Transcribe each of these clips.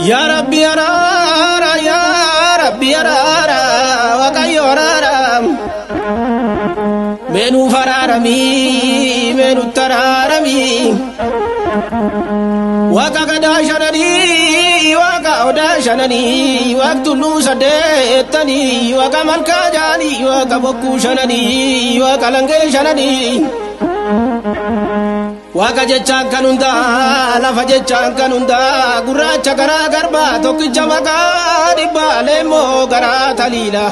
Ya Rabbi arara, Ya Rabbi arara, Waaqayyo arara. Menu fararami, menu tararami. Waka gada shanani, waka oda shanani, waka tulu sadetani, waka malka jani, waka boku shanani, waka lange shanani. Waka jechaan kan hundaa lafa jechaan kan hundaa gurraacha garaa garbaa tokkicha maqaa dhibbaa leemmoo garaa taliila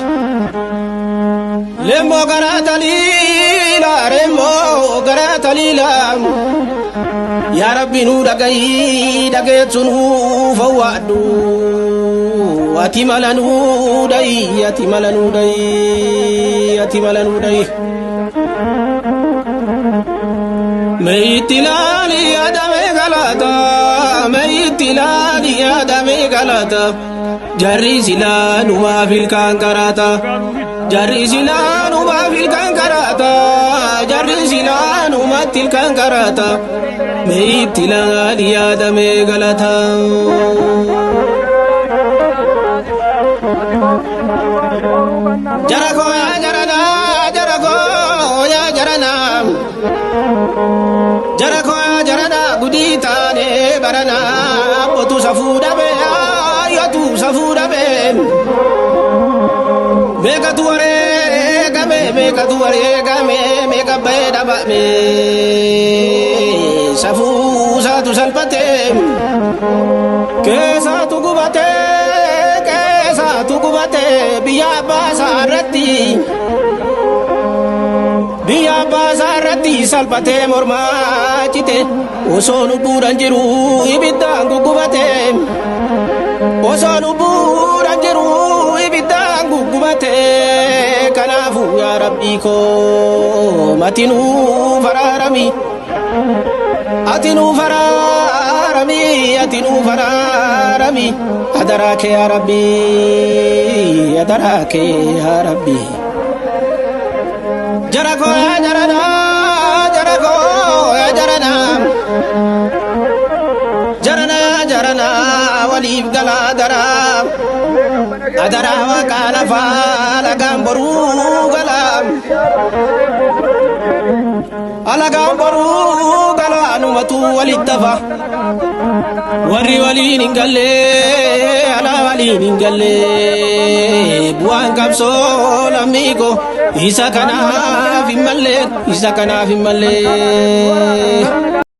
leemmoo garaa taliila leemmoo garaa taliila yaa Rabbi nuu dhagayi dhageessu nuu fawwaadhu ati mala nuu dhayi ati mala nuu dhayi ati mala nuu dhayi. Meitilali adame galata, meitilali adame galata. Jarri silanu ma fil kankarata, jarri silanu ma fil kankarata, jarri silanu ma til kankarata. Meitilali adame galata. Jarako ya jarana, jarako ya jarana. Jarako jarana gudita ne barana botu safuda be ayatu safuda be meka tuare game meka be daba me safu satu salpate ke satu gubate biya basarati biya basarati salpate morma cite osonu buran jiru ibidang gubate osonu buran jiru ibidang gubate kanafu ya Rabbi ko matinu fararami atinu fararami adarake ya Rabbi Jarako ya jarana, jarako ya jarana, jarana walib gala adara wakala fala gamboru gala, ala gamboru gala anumatu walidafa, wali ningalle, ala wali ningalle, buang kapso lamigo. Isa kana fi malle